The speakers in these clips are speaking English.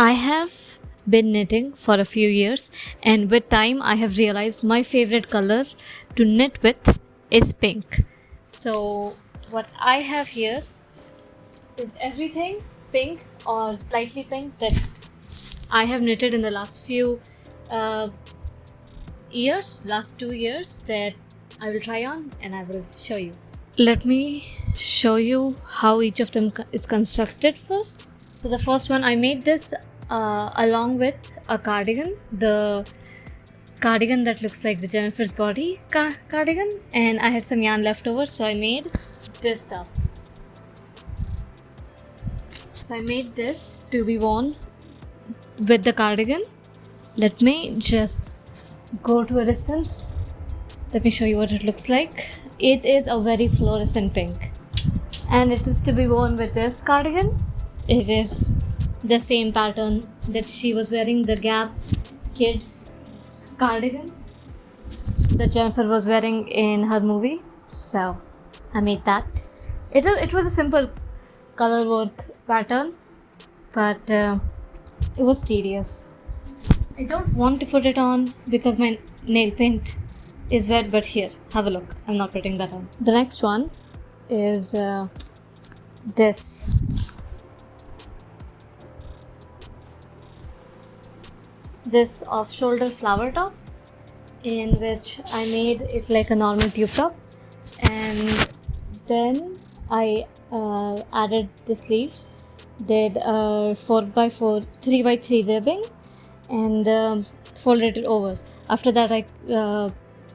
I have been knitting for a few years, and with time, I have realized my favorite color to knit with is pink. So, what I have here is everything pink or slightly pink that I have knitted in the last few uh, last 2 years that I will try on and I will show you. Let me show you how each of them is constructed first. So the first one, I made this along with a cardigan, the cardigan that looks like the Jennifer's Body cardigan, and I had some yarn left over, so I made this stuff. So I made this to be worn with the cardigan. Let me just go to a distance. Let me show you what it looks like. It is a very fluorescent pink, and it is to be worn with this cardigan. It is the same pattern that she was wearing, the Gap Kids cardigan that Jennifer was wearing in her movie. So I made that. It was a simple color work pattern, but it was tedious. I don't want to put it on because my nail paint is wet, but here, have a look. I'm not putting that on. The next one is this. This off-shoulder flower top, in which I made it like a normal tube top, and then I added the sleeves, did 4x4 3x3 ribbing, and folded it over. After that, I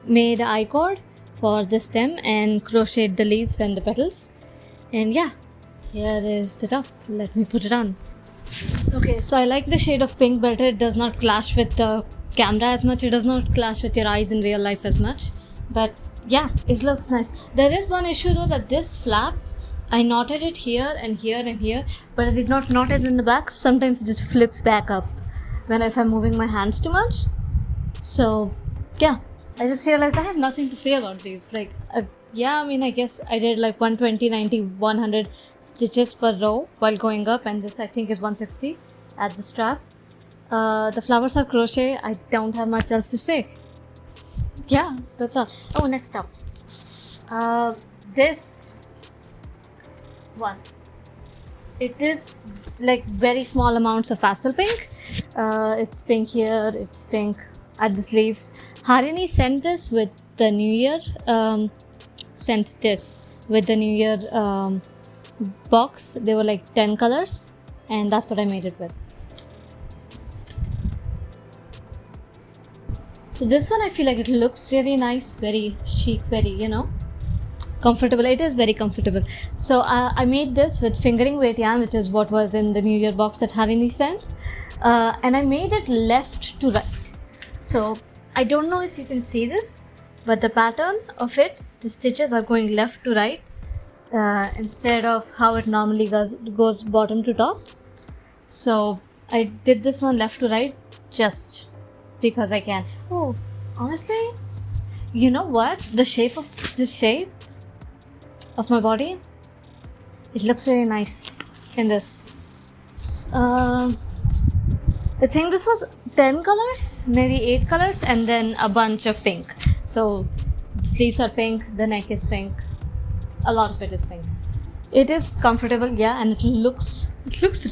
made an I-cord for the stem and crocheted the leaves and the petals. And yeah, here is the top. Let me put it on. Okay, so I like the shade of pink better. It does not clash with the camera as much. It does not clash with your eyes in real life as much. But yeah, it looks nice. There is one issue though, that this flap, I knotted it here and here and here, but I did not knot it in the back. Sometimes it just flips back up if I'm moving my hands too much. So yeah, I just realized I have nothing to say about these. I guess I did like 120, 90, 100 stitches per row while going up, and this I think is 160 at the strap. The flowers are crochet. I don't have much else to say. Yeah, that's all. Oh, next up. This one. It is like very small amounts of pastel pink. It's pink here, it's pink at the sleeves. Harini sent this with the New Year. Box. They were like 10 colors, and that's what I made it with. So this one, I feel like it looks really nice, very chic, very, comfortable. It is very comfortable. So I made this with fingering weight yarn, which is what was in the New Year box that Harini sent, and I made it left to right. So I don't know if you can see this, but the pattern of it, the stitches are going left to right instead of how it normally goes bottom to top. So I did this one left to right just because I can. Oh, honestly, you know what? The shape of my body, it looks really nice in this. I think this was 10 colors, maybe 8 colors, and then a bunch of pink. So the sleeves are pink, the neck is pink, a lot of it is pink. It is comfortable, yeah, and it looks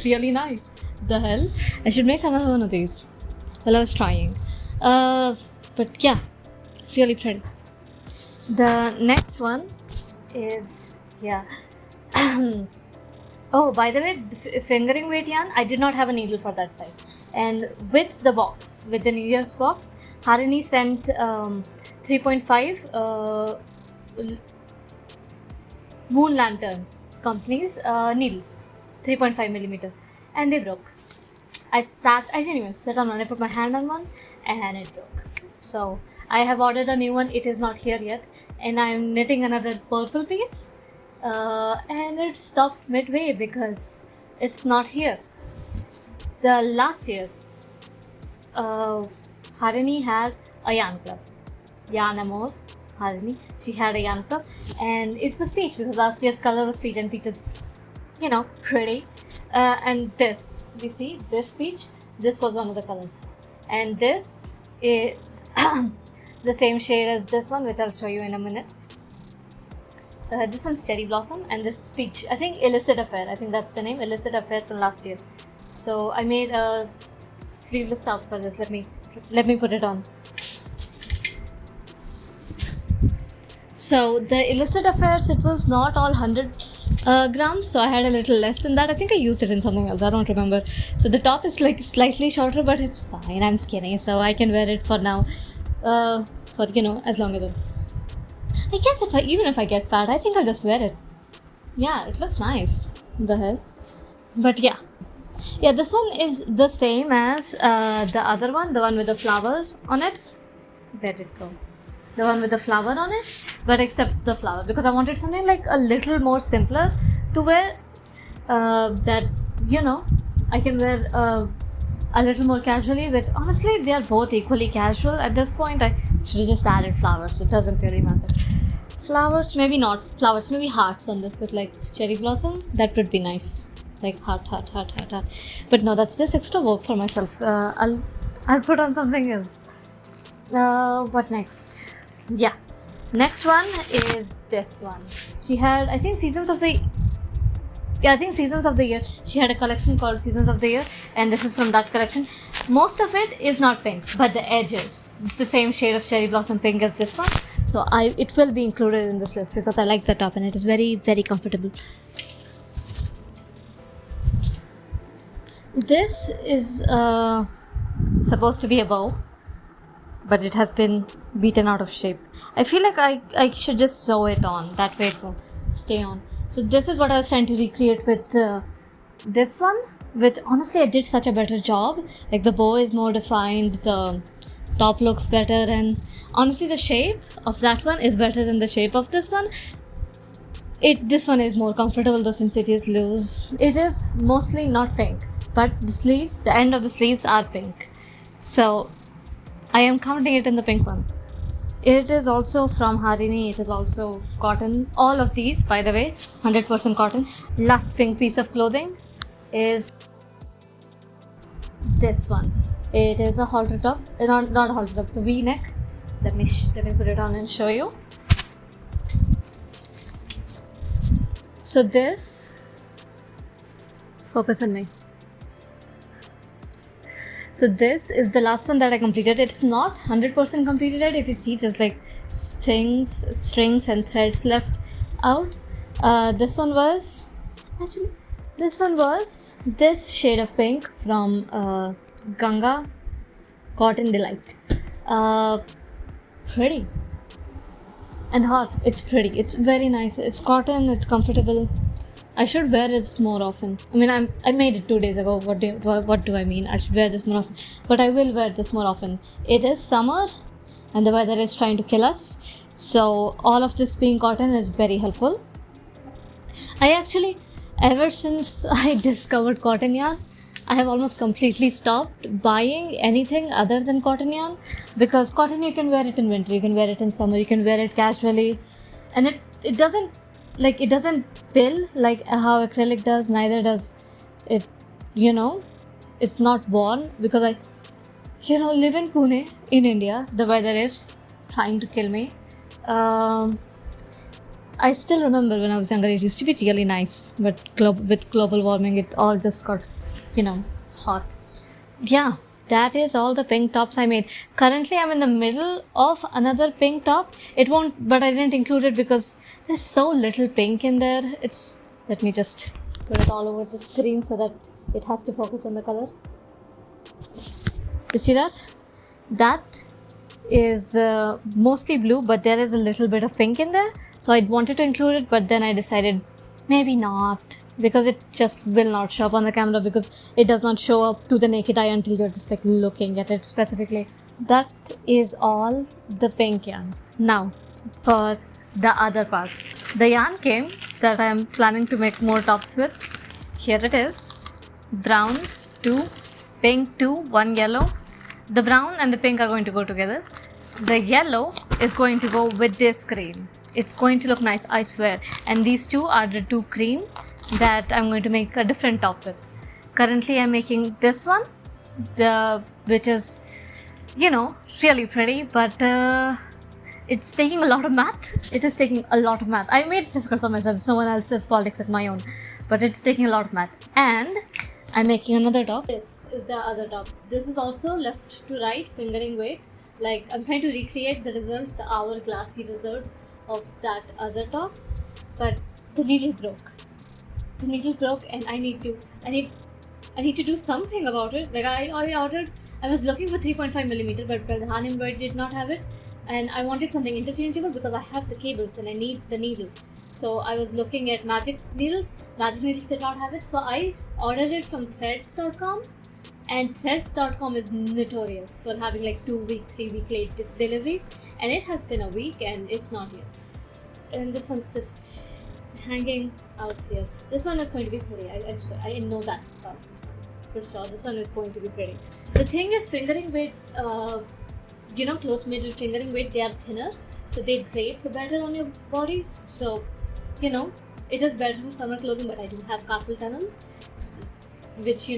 really nice. The hell? I should make another one of these. Well, I was trying. But yeah, really pretty. The next one is, yeah. Oh, by the way, the fingering weight yarn, I did not have a needle for that size. And with the box, with the New Year's box, Harini sent 3.5 Moon Lantern company's needles, 3.5 millimeter, and they broke. I didn't even sit on one. I put my hand on one, and it broke. So I have ordered a new one. It is not here yet, and I'm knitting another purple piece, and it stopped midway because it's not here. The last year, Harini had a yarn club. Yarn Amor, Harini. She had a yarn club, and it was peach because last year's color was peach, and peach is, pretty. And this we see this peach, this was one of the colors, and this is the same shade as this one, which I'll show you in a minute. This one's Cherry Blossom, and this is peach. I think Illicit Affair. I think that's the name, Illicit Affair from last year. So I made a sleeveless top for this. Let me put it on. So the Illicit Affairs, it was not all 100 grams, so I had a little less than that. I think I used it in something else, I don't remember. So the top is like slightly shorter, but it's fine. I'm skinny, so I can wear it for now. For as long as I guess even if I get fat, I think I'll just wear it. Yeah, it looks nice. The hell. But yeah, this one is the same as the other one, the one with the flower on it. Where did it go? The one with the flower on it, but except the flower, because I wanted something like a little more simpler to wear, that I can wear a little more casually, which honestly they are both equally casual at this point. I should have just added flowers, it doesn't really matter. Flowers, maybe not flowers, maybe hearts on this, but like cherry blossom, that would be nice, like heart. But no, that's just extra work for myself. I'll put on something else. What next? Yeah, next one is this one. She had, I think, Seasons of the Year. She had a collection called Seasons of the Year, and this is from that collection. Most of it is not pink, but the edges, it's the same shade of cherry blossom pink as this one, so it will be included in this list because I like the top and it is very, very comfortable. This is supposed to be a bow, but it has been beaten out of shape. I feel like I should just sew it on, that way it will stay on. So this is what I was trying to recreate with this one, which honestly I did such a better job. Like the bow is more defined, the top looks better, and honestly the shape of that one is better than the shape of this one. This one is more comfortable though, since it is loose. It is mostly not pink, but the end of the sleeves are pink. So I am counting it in the pink one. It is also from Harini. It is also cotton. All of these, by the way, 100% cotton. Last pink piece of clothing is this one. It is a halter top. Not a halter top. It's a V-neck. Let me put it on and show you. So this, focus on me. So this is the last one that I completed. It's not 100% completed yet. If you see, just like strings and threads left out. This one was this shade of pink from Ganga Cotton Delight. Pretty and hot. It's pretty. It's very nice. It's cotton. It's comfortable. I should wear this more often. I mean, I made it 2 days ago. What do I mean? I should wear this more often. But I will wear this more often. It is summer and the weather is trying to kill us. So all of this being cotton is very helpful. I actually, ever since I discovered cotton yarn, I have almost completely stopped buying anything other than cotton yarn, because cotton, you can wear it in winter, you can wear it in summer, you can wear it casually, and it doesn't pill like how acrylic does. Neither does it, it's not worn, because I live in Pune in India. The weather is trying to kill me. I still remember when I was younger, it used to be really nice, but with global warming, it all just got hot. Yeah, that is all the pink tops I made. Currently I'm in the middle of another pink top. But I didn't include it because there's so little pink in there. Let me just put it all over the screen so that it has to focus on the color. You see that? That is mostly blue, but there is a little bit of pink in there. So I wanted to include it, but then I decided maybe not, because it just will not show up on the camera, because it does not show up to the naked eye until you're just like looking at it specifically. That is all the pink yarn. Now for the other part. The yarn came that I am planning to make more tops with. Here it is. Brown 2, pink 2, 1 yellow. The brown and the pink are going to go together. The yellow is going to go with this cream. It's going to look nice, I swear. And these two are the 2 cream that I'm going to make a different top with. currently I'm making this one, which is, really pretty, but it's taking a lot of math. It is taking a lot of math. I made it difficult for myself. Someone else's politics at my own, but it's taking a lot of math. And I'm making another top. This is the other top. This is also left to right fingering weight. Like, I'm trying to recreate the results, the hourglassy results of that other top, but the needle broke. The needle broke, and I need to do something about it. Like, I was looking for 3.5 millimeter, but Pradhan Embroidery did not have it, and I wanted something interchangeable because I have the cables and I need the needle. So I was looking at magic needles. Magic needles did not have it, so I ordered it from threads.com, and threads.com is notorious for having like 2-week, 3-week late deliveries, and it has been a week and it's not here. And this one's just hanging out here. This one is going to be pretty. I swear. I know that about this one for sure. This one is going to be pretty. The thing is, fingering weight, clothes made with fingering weight, they are thinner, so they drape better on your bodies. So, it is better for summer clothing. But I do have carpal tunnel, which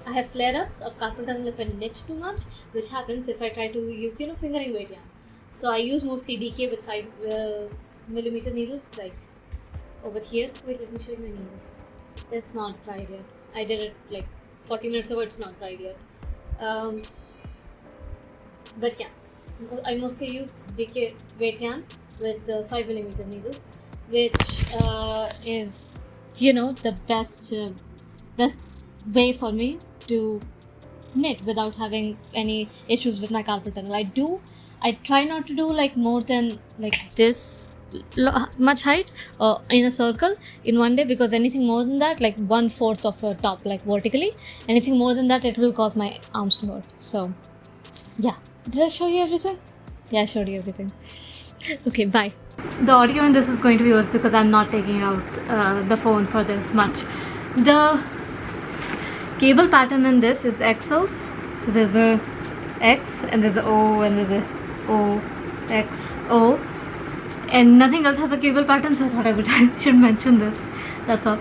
I have flare-ups of carpal tunnel if I knit too much, which happens if I try to use fingering weight yarn. So I use mostly DK with 5 millimeter needles, like over here. Wait, let me show you my needles. It's not dried yet. I did it like 40 minutes ago. It's not dried yet. But yeah, I mostly use DK weight yarn with 5 millimeter needles, which is the best way for me to knit without having any issues with my carpal tunnel. I try not to do like more than like this much height in a circle in one day, because anything more than that, like 1/4 of a top, like vertically, anything more than that, it will cause my arms to hurt. So yeah, did I show you everything? Yeah, I showed you everything. Okay, bye. The audio in this is going to be worse because I'm not taking out the phone for this much. The cable pattern in this is XOs. So there's a X and there's a O and there's a O, X, O, and nothing else has a cable pattern, so I thought I should mention this. That's all.